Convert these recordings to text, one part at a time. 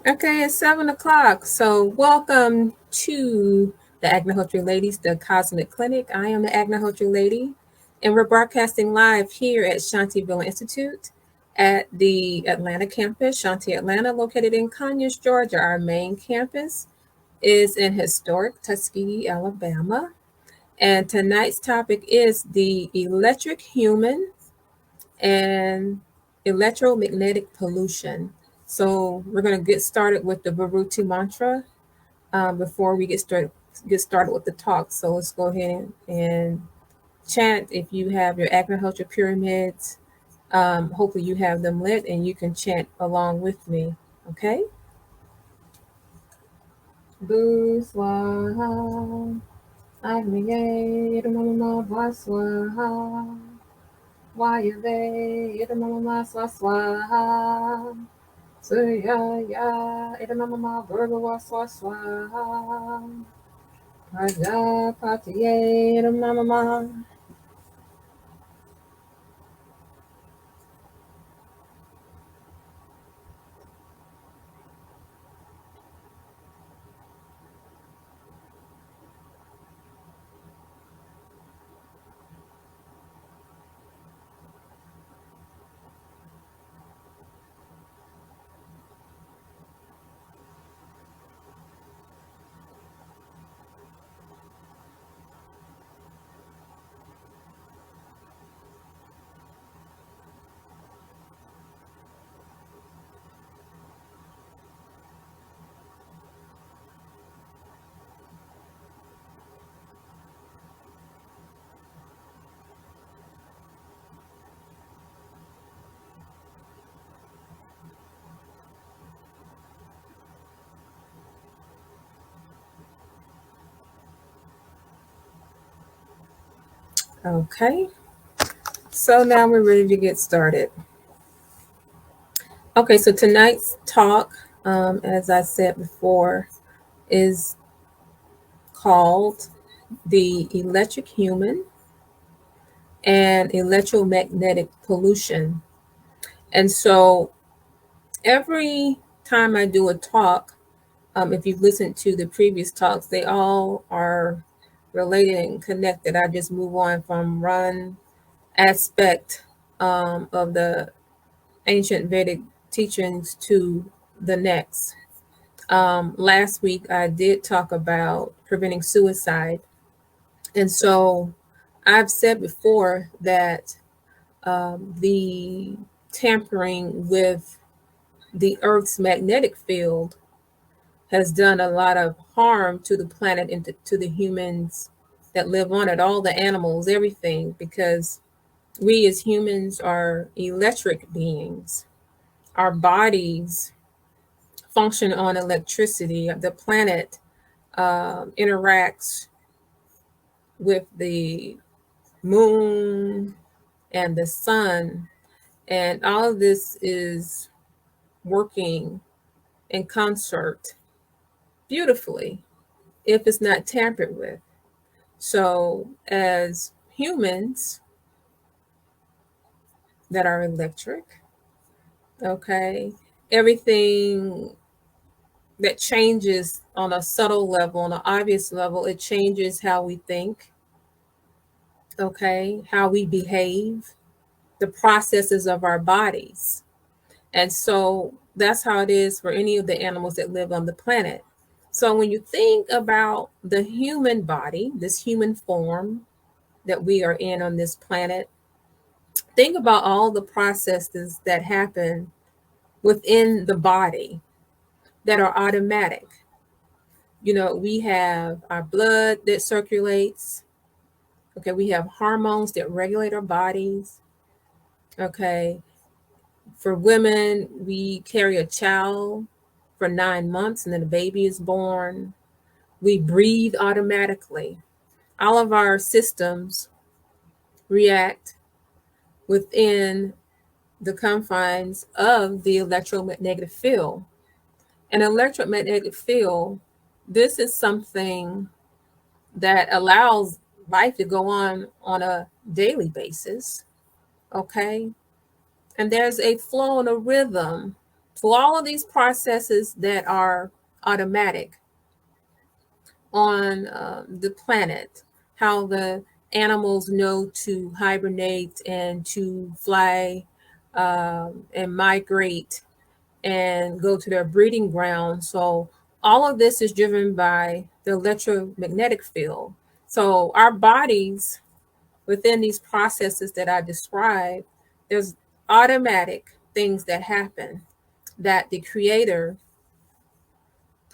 Okay, it's 7 o'clock. So welcome to the Agnihotra Ladies, the Cosmic Clinic. I am the Agnihotra Lady, and we're broadcasting live here at Shantivilla Institute at the Atlanta campus, Shanti Atlanta, located in Conyers, Georgia. Our main campus is in historic Tuskegee, Alabama. And tonight's topic is the electric human and electromagnetic pollution. So we're going to get started with the Varuti mantra before we get started with the talk. So let's go ahead and chant. If you have your agriculture pyramids, hopefully you have them lit and you can chant along with me. Okay. Boo swaha, agniye idamama swaha, wayave idamama swaha. Surya ya idamama bhurva swaha. Prajapatiye idamama. Okay, so now we're ready to get started. Okay, so tonight's talk, as I said before, is called the electric human and electromagnetic pollution. And so every time I do a talk, if you've listened to the previous talks, they all are related and connected. I just move on from one aspect of the ancient Vedic teachings to the next. Last week, I did talk about preventing suicide. And so I've said before that the tampering with the Earth's magnetic field has done a lot of harm to the planet and to the humans that live on it, all the animals, everything, because we as humans are electric beings. Our bodies function on electricity. The planet interacts with the moon and the sun, and all of this is working in concert beautifully if it's not tampered with. So, as humans that are electric, okay, everything that changes on a subtle level, on an obvious level, it changes how we think, okay, how we behave, the processes of our bodies. And so that's how it is for any of the animals that live on the planet. So when you think about the human body, this human form that we are in on this planet, think about all the processes that happen within the body that are automatic. You know, we have our blood that circulates. Okay, we have hormones that regulate our bodies. Okay, for women, we carry a child for 9 months and then a baby is born. We breathe automatically. All of our systems react within the confines of the electromagnetic field. An electromagnetic field, this is something that allows life to go on a daily basis. Okay. And there's a flow and a rhythm So all of these processes that are automatic on the planet, how the animals know to hibernate and to fly and migrate and go to their breeding ground. So all of this is driven by the electromagnetic field. So our bodies within these processes that I described, there's automatic things that happen that the creator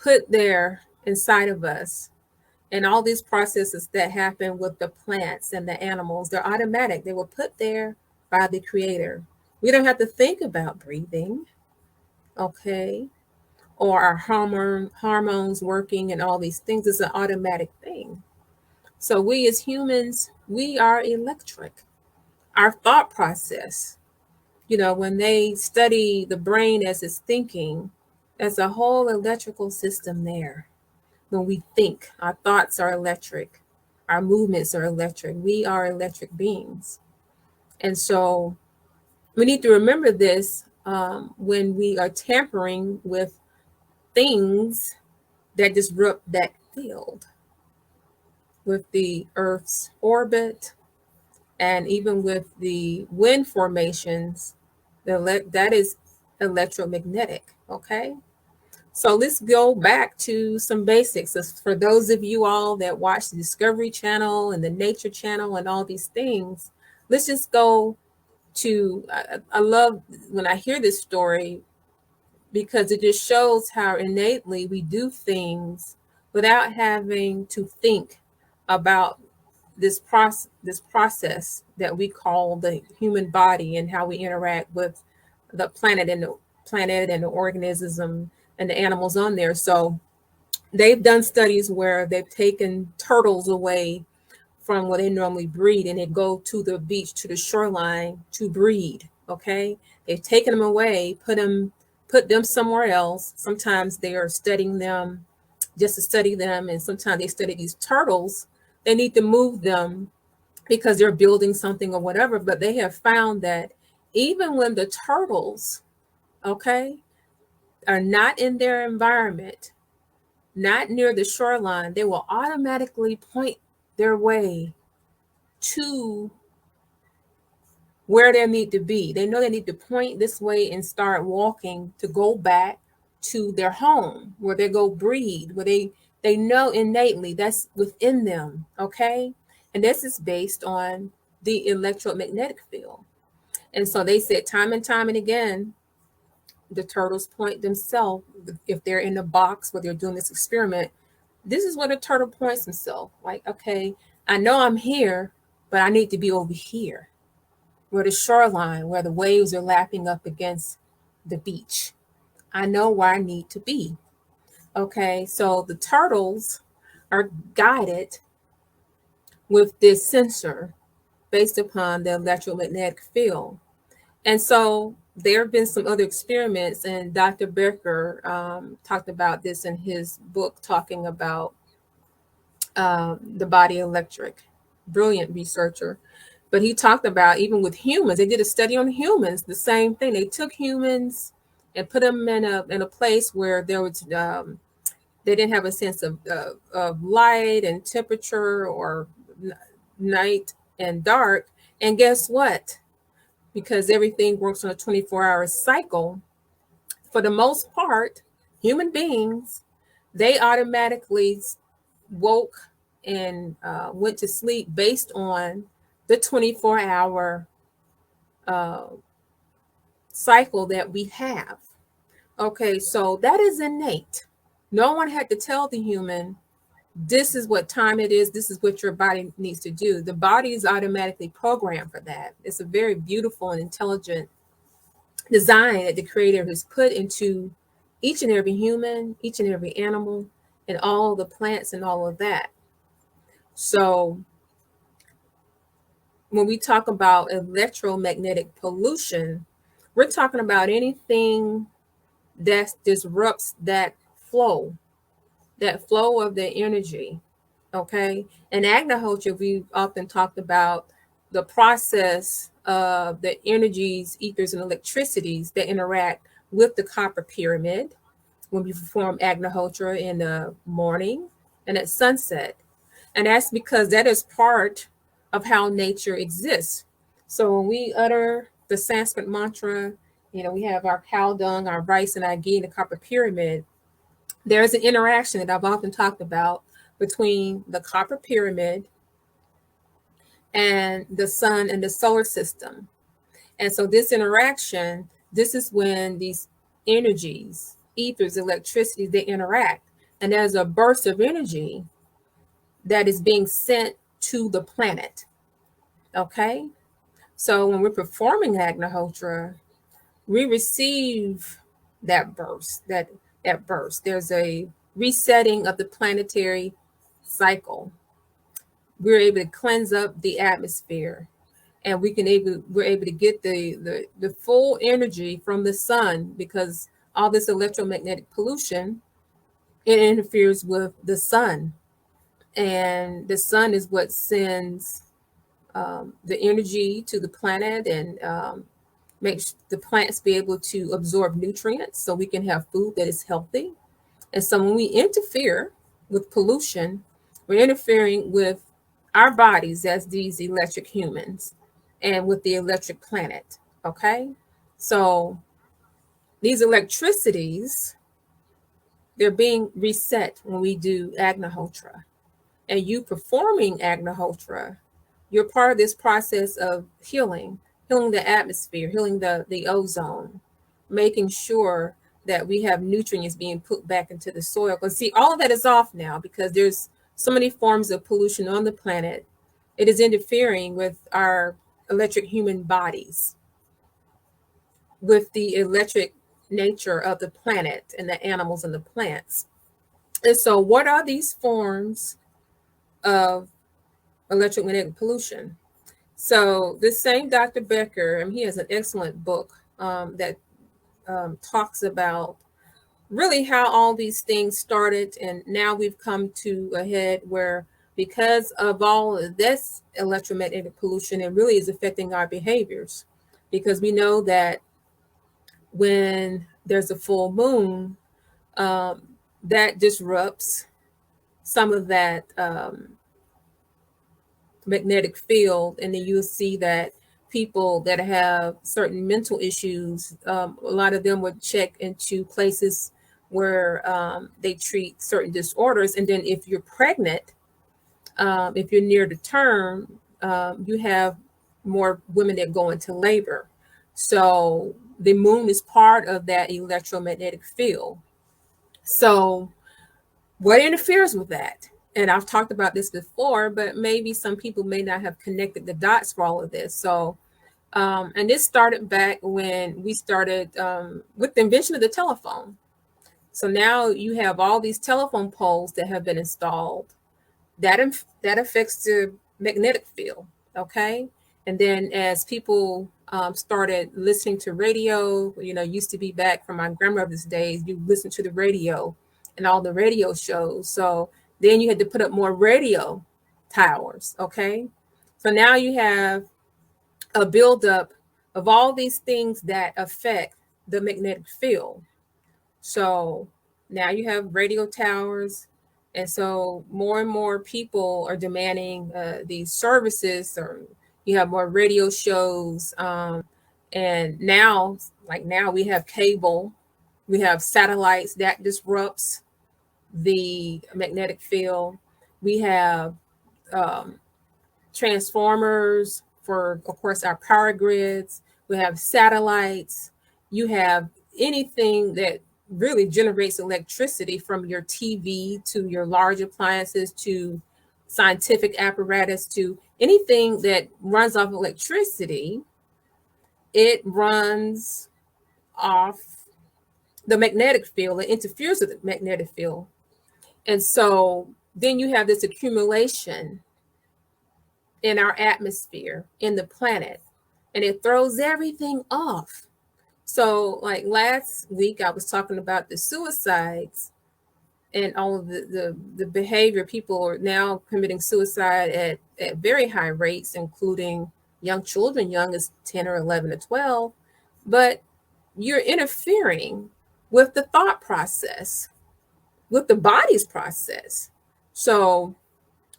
put there inside of us. And all these processes that happen with the plants and the animals, they're automatic. They were put there by the creator. We don't have to think about breathing, okay? Or our hormones working and all these things. Is an automatic thing. So we as humans, we are electric. Our thought process, when they study the brain as it's thinking, there's a whole electrical system there. When we think, our thoughts are electric, our movements are electric. We are electric beings. And so we need to remember this when we are tampering with things that disrupt that field, with the Earth's orbit and even with the wind formations. That is electromagnetic. Okay. So let's go back to some basics. For those of you all that watch the Discovery Channel and the Nature Channel and all these things, let's just go to, I love when I hear this story because it just shows how innately we do things without having to think about this process that we call the human body and how we interact with the planet and the organism and the animals on there. So they've done studies where they've taken turtles away from where they normally breed and they go to the beach, to the shoreline to breed. Okay. They've taken them away, put them somewhere else. Sometimes they are studying them just to study them. And sometimes they study these turtles. They need to move them because they're building something or whatever. But they have found that even when the turtles, okay, are not in their environment, not near the shoreline, they will automatically point their way to where they need to be. They know they need to point this way and start walking to go back to their home where they go breed, where they know innately that's within them. Okay. And this is based on the electromagnetic field. And so they said time and time and again, the turtles point themselves, if they're in the box where they're doing this experiment, this is where the turtle points himself. Like, okay, I know I'm here, but I need to be over here where the shoreline, where the waves are lapping up against the beach. I know where I need to be. Okay, so the turtles are guided with this sensor based upon the electromagnetic field. And so there have been some other experiments, and Dr. Becker talked about this in his book, talking about the body electric, brilliant researcher. But he talked about even with humans, they did a study on humans, the same thing. They took humans and put them in a place where there was they didn't have a sense of light and temperature or night and dark. And guess what? Because everything works on a 24-hour cycle, for the most part, human beings, they automatically woke and went to sleep based on the 24-hour cycle that we have. Okay, so that is innate. No one had to tell the human, this is what time it is, this is what your body needs to do. The body is automatically programmed for that. It's a very beautiful and intelligent design that the creator has put into each and every human, each and every animal, and all the plants and all of that. So when we talk about electromagnetic pollution, we're talking about anything that disrupts that flow of the energy. Okay. In Agnihotra, we often talked about the process of the energies, ethers, and electricities that interact with the copper pyramid when we perform Agnihotra in the morning and at sunset. And that's because that is part of how nature exists. So when we utter the Sanskrit mantra, we have our cow dung, our rice, and our ghee in the copper pyramid. There's an interaction that I've often talked about between the copper pyramid and the sun and the solar system. And so this interaction, this is when these energies, ethers, electricity, they interact. And there's a burst of energy that is being sent to the planet. Okay? So when we're performing Agnihotra, we receive that burst, that burst. There's a resetting of the planetary cycle. We're able to cleanse up the atmosphere, and we're able to get the full energy from the sun, because all this electromagnetic pollution, it interferes with the sun, and the sun is what sends the energy to the planet, and makes the plants be able to absorb nutrients so we can have food that is healthy. And so when we interfere with pollution, we're interfering with our bodies as these electric humans and with the electric planet. Okay. So these electricities, they're being reset when we do Agnihotra. And you performing Agnihotra, you're part of this process of healing the atmosphere, healing the ozone, making sure that we have nutrients being put back into the soil. Because see, all of that is off now because there's so many forms of pollution on the planet. It is interfering with our electric human bodies, with the electric nature of the planet and the animals and the plants. And so what are these forms of electromagnetic pollution? So this same Dr. Becker, and he has an excellent book that talks about really how all these things started, and now we've come to a head where, because of all of this electromagnetic pollution, it really is affecting our behaviors, because we know that when there's a full moon, that disrupts some of that magnetic field, and then you'll see that people that have certain mental issues, a lot of them would check into places where they treat certain disorders. And then if you're pregnant, if you're near the term, you have more women that go into labor. So the moon is part of that electromagnetic field. So what interferes with that? And I've talked about this before, but maybe some people may not have connected the dots for all of this. So, and this started back when we started with the invention of the telephone. So now you have all these telephone poles that have been installed. That affects the magnetic field, okay? And then as people started listening to radio, used to be back from my grandmother's days, you listen to the radio and all the radio shows. So then you had to put up more radio towers, okay? So now you have a buildup of all these things that affect the magnetic field. So now you have radio towers, and so more and more people are demanding these services, or you have more radio shows. And now, like now, we have cable, we have satellites that disrupts the magnetic field. We have transformers for, of course, our power grids. We have satellites. You have anything that really generates electricity, from your TV to your large appliances to scientific apparatus to anything that runs off electricity. It runs off the magnetic field. It interferes with the magnetic field. And so then you have this accumulation in our atmosphere, in the planet, and it throws everything off. So like last week, I was talking about the suicides and all of the behavior. People are now committing suicide at very high rates, including young children, young as 10 or 11 or 12. But you're interfering with the thought process, with the body's process. So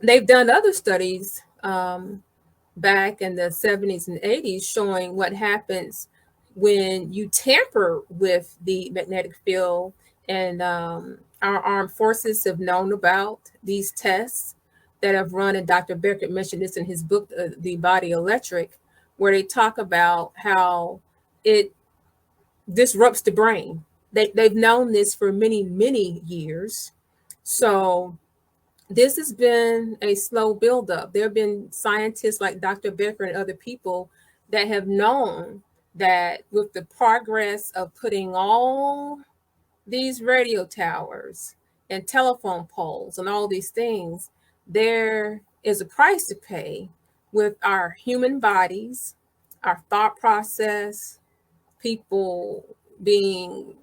they've done other studies back in the 70s and 80s showing what happens when you tamper with the magnetic field. And our armed forces have known about these tests that have run, and Dr. Beckett mentioned this in his book, The Body Electric, where they talk about how it disrupts the brain. They've known this for many, many years. So this has been a slow buildup. There have been scientists like Dr. Becker and other people that have known that with the progress of putting all these radio towers and telephone poles and all these things, there is a price to pay with our human bodies, our thought process, people being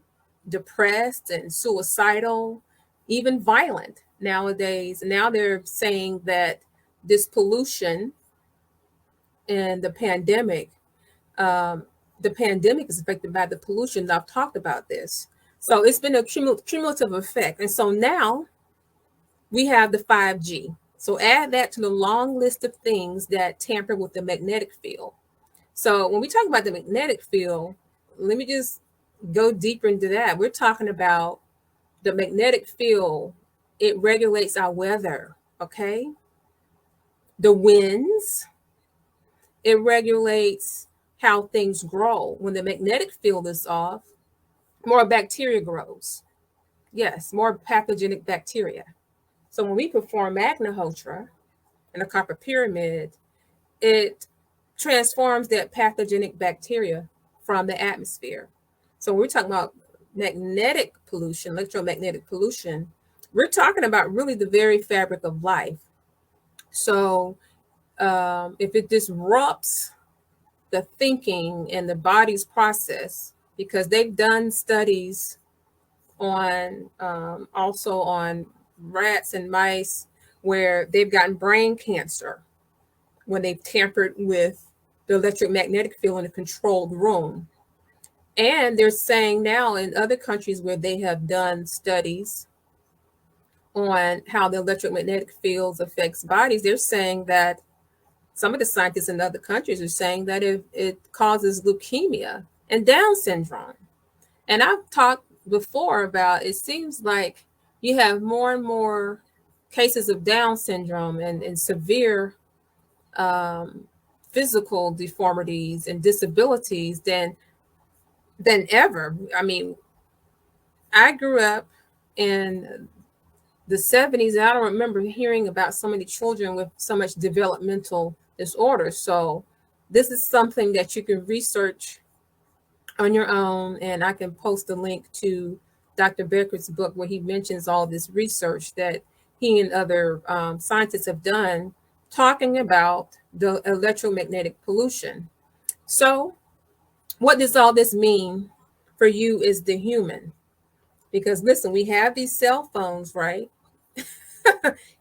depressed and suicidal, even violent nowadays. Now they're saying that this pollution and um, the pandemic is affected by the pollution. I've talked about this. So it's been a cumulative effect. And so now we have the 5G. So add that to the long list of things that tamper with the magnetic field. So when we talk about the magnetic field, let me just go deeper into that. We're talking about the magnetic field. It regulates our weather, okay? The winds, it regulates how things grow. When the magnetic field is off, more bacteria grows. Yes, more pathogenic bacteria. So when we perform Agnihotra in a copper pyramid, it transforms that pathogenic bacteria from the atmosphere. So when we're talking about magnetic pollution, electromagnetic pollution, we're talking about really the very fabric of life. So if it disrupts the thinking and the body's process, because they've done studies on also on rats and mice where they've gotten brain cancer when they've tampered with the electromagnetic field in a controlled room. And they're saying now in other countries where they have done studies on how the electromagnetic fields affects bodies, they're saying that some of the scientists in other countries are saying that it causes leukemia and Down syndrome. And I've talked before about it seems like you have more and more cases of Down syndrome and severe um, physical deformities and disabilities than ever. I mean, I grew up in the 70s, and I don't remember hearing about so many children with so much developmental disorders. So this is something that you can research on your own, and I can post a link to Dr. Becker's book where he mentions all this research that he and other scientists have done talking about the electromagnetic pollution. So what does all this mean for you as the human? Because listen, we have these cell phones, right?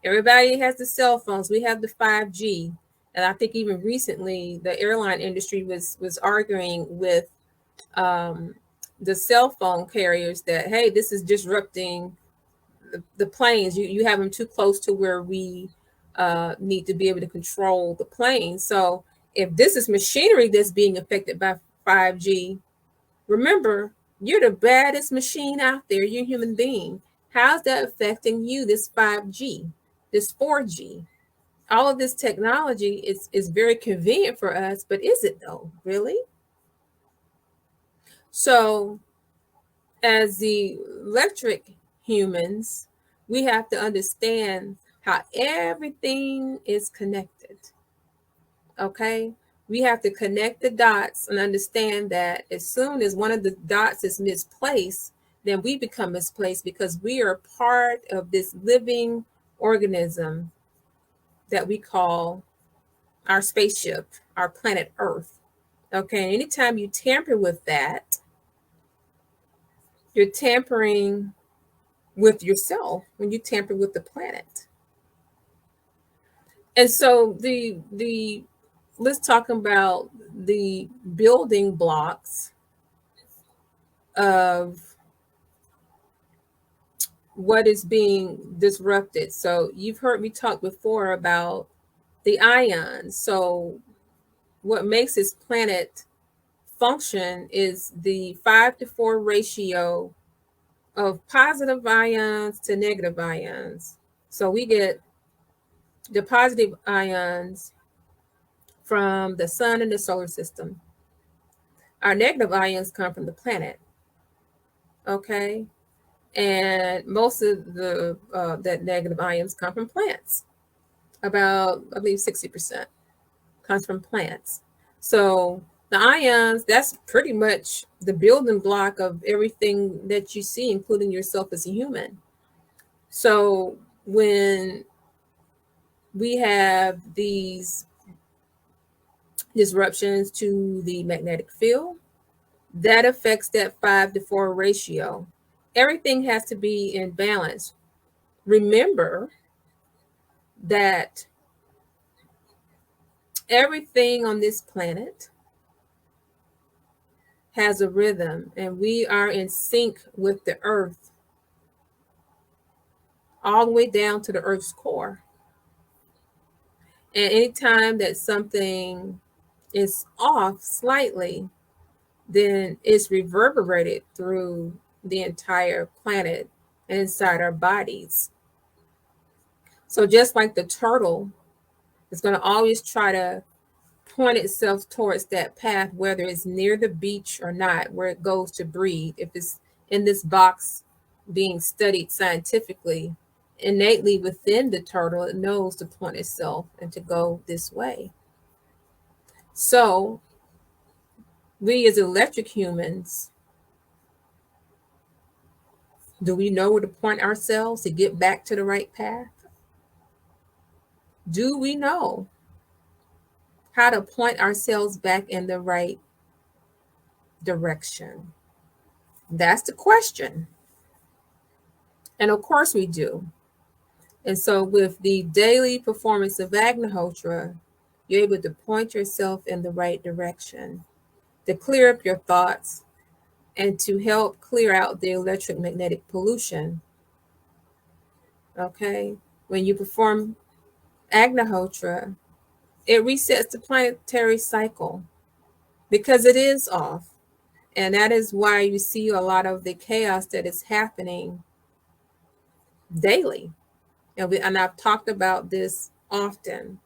Everybody has the cell phones. We have the 5G. And I think even recently the airline industry was arguing with um, the cell phone carriers that, hey, this is disrupting the planes. You have them too close to where we need to be able to control the plane. So if this is machinery that's being affected by 5G, remember, you're the baddest machine out there. You're a human being. How's that affecting you, this 5G, this 4G? All of this technology is very convenient for us, but is it though, really? So as the electric humans, we have to understand how everything is connected. Okay? We have to connect the dots and understand that as soon as one of the dots is misplaced, then we become misplaced because we are part of this living organism that we call our spaceship, our planet Earth. Okay, anytime you tamper with that, you're tampering with yourself when you tamper with the planet. And so the let's talk about the building blocks of what is being disrupted. So you've heard me talk before about the ions. So what makes this planet function is the 5-to-4 ratio of positive ions to negative ions. So we get the positive ions from the sun and the solar system. Our negative ions come from the planet. Okay. And most of the that negative ions come from plants. About, I believe, 60% comes from plants. So the ions, that's pretty much the building block of everything that you see, including yourself as a human. So when we have these disruptions to the magnetic field, that affects that 5-to-4 ratio. Everything has to be in balance. Remember that everything on this planet has a rhythm, and we are in sync with the earth all the way down to the earth's core. And anytime that something is off slightly, then it's reverberated through the entire planet and inside our bodies. So just like the turtle is going to always try to point itself towards that path, whether it's near the beach or not, where it goes to breed. If it's in this box being studied scientifically, innately within the turtle, it knows to point itself and to go this way. So we as electric humans, do we know where to point ourselves to get back to the right path? Do we know how to point ourselves back in the right direction? That's the question. And of course we do. And so with the daily performance of Agnihotra, you're able to point yourself in the right direction, to clear up your thoughts, and to help clear out the electromagnetic pollution. Okay? When you perform Agnihotra, it resets the planetary cycle because it is off. And that is why you see a lot of the chaos that is happening daily. And I've talked about this often.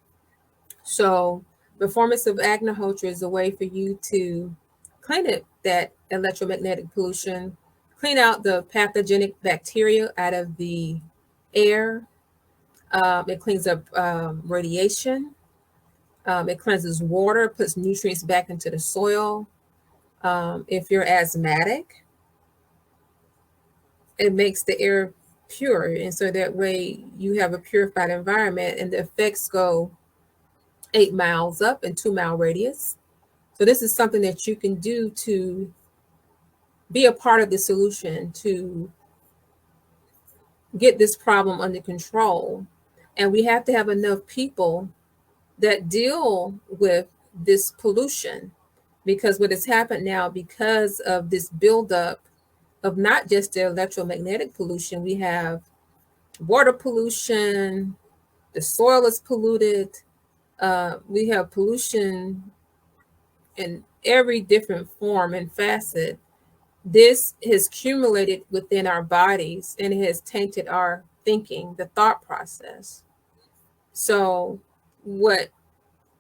So performance of Agnihotra is a way for you to clean up that electromagnetic pollution, clean out the pathogenic bacteria out of the air. It cleans up radiation. It cleanses water, puts nutrients back into the soil. If you're asthmatic, it makes the air pure. And so that way you have a purified environment and the effects go 8 miles up and 2-mile radius. So this is something that you can do to be a part of the solution to get this problem under control. And we have to have enough people that deal with this pollution, because what has happened now, because of this buildup of not just the electromagnetic pollution, we have water pollution, the soil is polluted, we have pollution in every different form and facet. This has accumulated within our bodies and it has tainted our thinking, the thought process. So what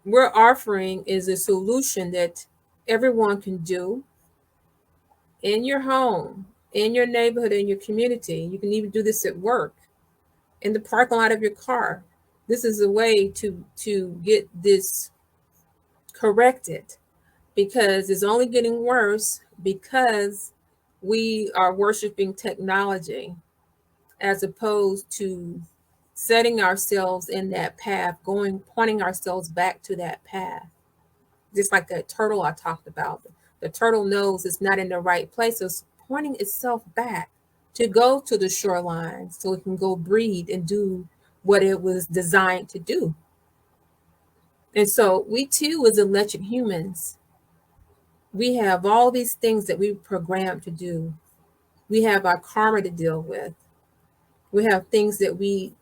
we're offering is a solution that everyone can do in your home, in your neighborhood, in your community. You can even do this at work, in the parking lot of your car. This is a way to get this corrected, because it's only getting worse because we are worshiping technology as opposed to setting ourselves in that path, pointing ourselves back to that path. Just like that turtle I talked about. The turtle knows it's not in the right place. It's pointing itself back to go to the shoreline so it can go breed and do what it was designed to do. And so we too, as electric humans, we have all these things that we programmed to do. We have our karma to deal with. We have things that we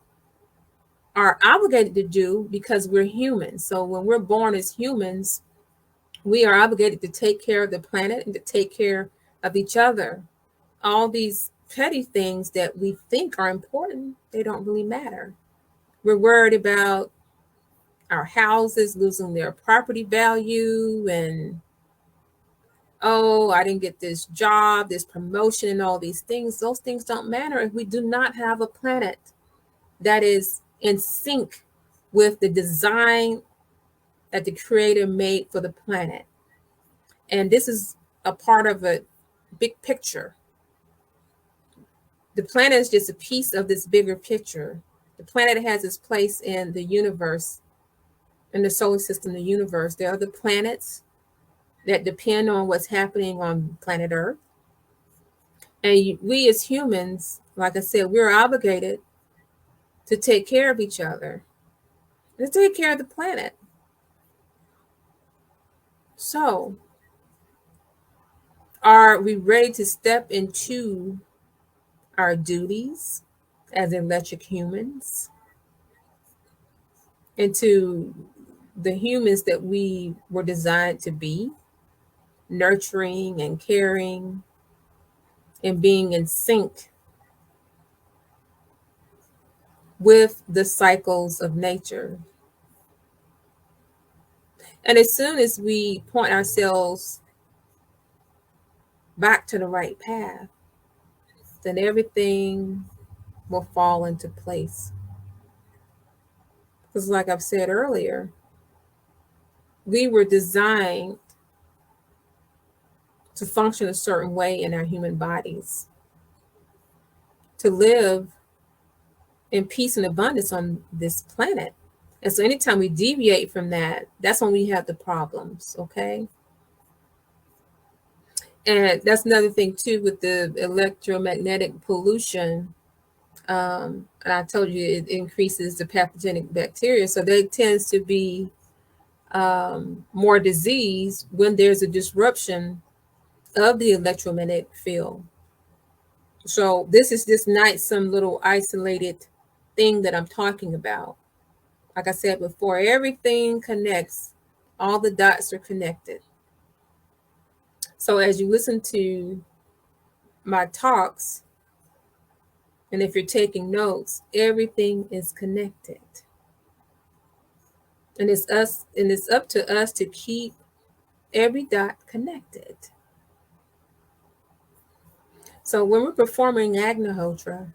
are obligated to do because we're humans. So when we're born as humans, we are obligated to take care of the planet and to take care of each other. All these petty things that we think are important, they don't really matter. We're worried about our houses losing their property value, and oh, I didn't get this job, this promotion, and all these things. Those things don't matter if we do not have a planet that is in sync with the design that the creator made for the planet. And this is a part of a big picture. The planet is just a piece of this bigger picture. The planet has its place in the universe, in the solar system, the universe. There are other planets that depend on what's happening on planet Earth. And we as humans, like I said, we're obligated to take care of each other, to take care of the planet. So, are we ready to step into our duties as electric humans, into the humans that we were designed to be, nurturing and caring and being in sync with the cycles of nature? And as soon as we point ourselves back to the right path, then everything will fall into place. Because, like I've said earlier, we were designed to function a certain way in our human bodies, to live in peace and abundance on this planet. And so anytime we deviate from that, that's when we have the problems, okay? And that's another thing too with the electromagnetic pollution. And I told you it increases the pathogenic bacteria. So there tends to be more disease when there's a disruption of the electromagnetic field. So this is just not some little isolated thing that I'm talking about. Like I said before, everything connects. All the dots are connected. So as you listen to my talks, and if you're taking notes, everything is connected. And it's up to us to keep every dot connected. So when we're performing Agnihotra,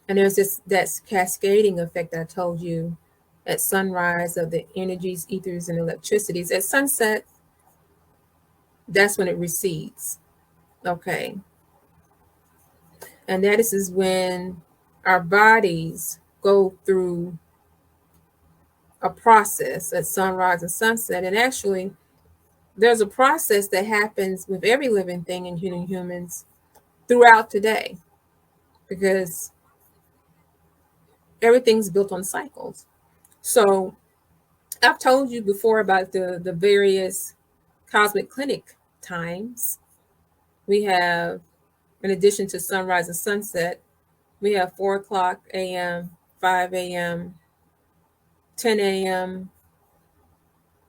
and there's that cascading effect I told you at sunrise of the energies, ethers, and electricities. At sunset, that's when it recedes. Okay. And that is when our bodies go through a process at sunrise and sunset. And actually, there's a process that happens with every living thing, including humans, throughout today, because everything's built on cycles. So I've told you before about the various cosmic clinic times. We have, in addition to sunrise and sunset, we have 4 o'clock a.m., 5 a.m., 10 a.m.,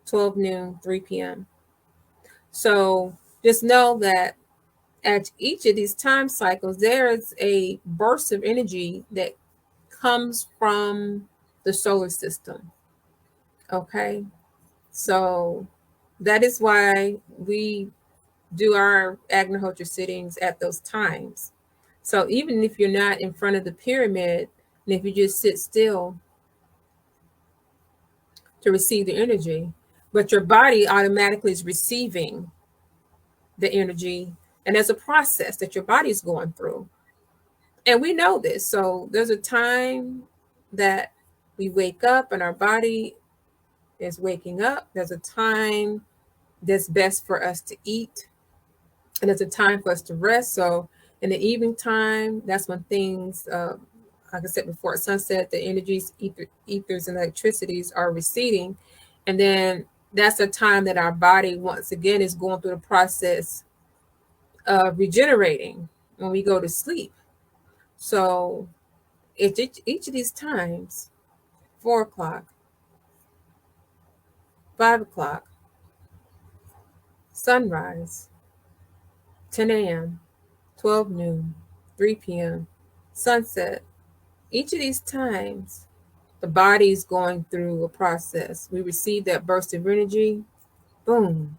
12 noon, 3 p.m. So just know that at each of these time cycles, there is a burst of energy that comes from the solar system. Okay. So that is why we do our Agnihotra sittings at those times. So even if you're not in front of the pyramid, and if you just sit still to receive the energy, but your body automatically is receiving the energy, and there's a process that your body's going through. And we know this. So there's a time that we wake up and our body is waking up. There's a time that's best for us to eat, and there's a time for us to rest. So in the evening time, that's when things, like I said before, at sunset, the energies, ethers, and electricities are receding. And then that's a time that our body once again is going through the process of regenerating when we go to sleep. So if each of these times, 4 o'clock, 5 o'clock, sunrise, 10 a.m., 12 noon, 3 p.m., sunset, each of these times, the body is going through a process. We receive that burst of energy, boom,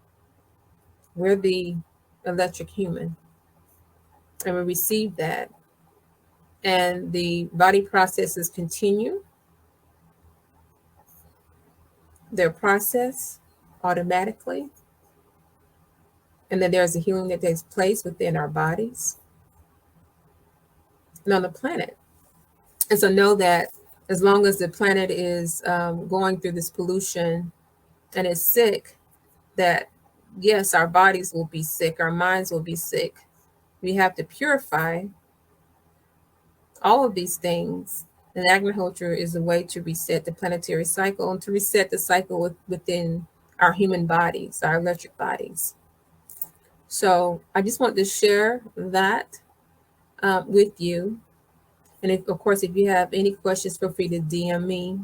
we're the electric human. And we receive that. And the body processes continue their process automatically. And then there's a healing that takes place within our bodies and on the planet. And so know that as long as the planet is going through this pollution and is sick, that yes, our bodies will be sick, our minds will be sick. We have to purify all of these things. And Agnihotra is a way to reset the planetary cycle and to reset the cycle within our human bodies, our electric bodies. So I just want to share that with you. And if, of course, if you have any questions, feel free to DM me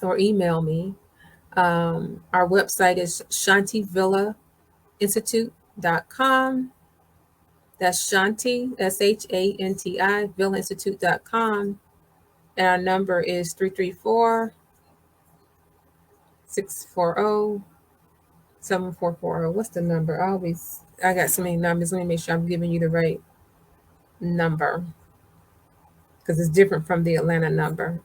or email me. Our website is shantivillainstitute.com. That's Shanti, SHANTI, villainstitute.com. And our number is 334-640-7440. What's the number? I got so many numbers. Let me make sure I'm giving you the right number because it's different from the Atlanta number.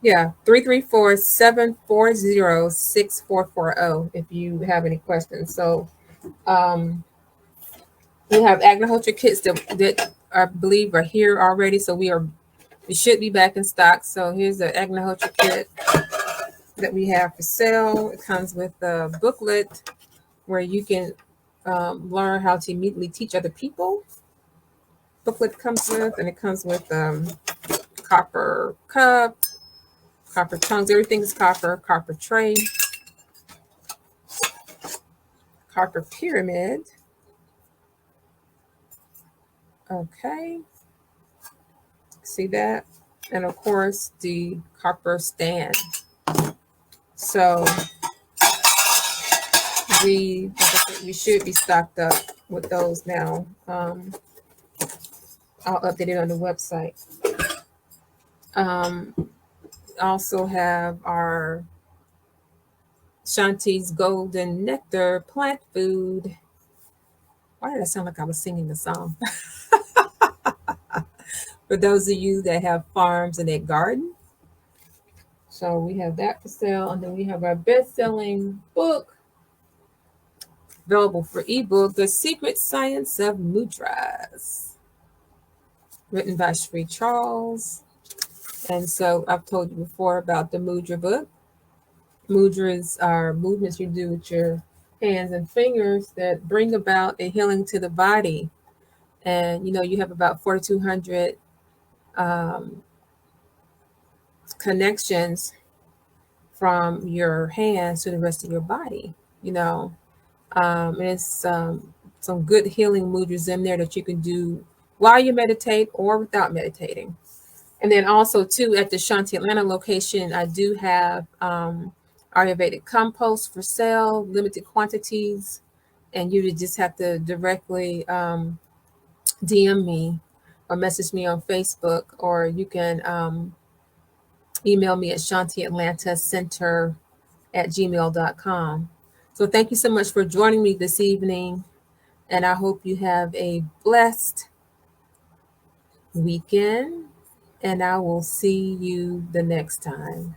Yeah, 334-740-6440 if you have any questions. So we have Agnihotra kits that I believe are here already. So we should be back in stock. So here's the Agnihotra kit that we have for sale. It comes with a booklet where you can learn how to immediately teach other people. Booklet comes with, and it comes with copper cup, copper tongues. Everything is copper tray, copper pyramid. Okay, see that? And of course the copper stand. So we should be stocked up with those now. I'll update it on the website. Also have our Shanti's Golden Nectar plant food. Why did I sound like I was singing the song? For those of you that have farms in their garden. So we have that for sale. And then we have our best-selling book available for ebook, The Secret Science of Mudras, written by Sri Charles. And so I've told you before about the Mudra book. Mudras are movements you do with your hands and fingers that bring about a healing to the body. And you have about 4,200 connections from your hands to the rest of your body. And it's some good healing mudras in there that you can do while you meditate or without meditating. And then also too, at the Shanti Atlanta location, I do have Ayurvedic compost for sale, limited quantities, and you would just have to directly DM me or message me on Facebook, or you can email me at shantiatlantacenter@gmail.com. So thank you so much for joining me this evening, and I hope you have a blessed weekend, and I will see you the next time.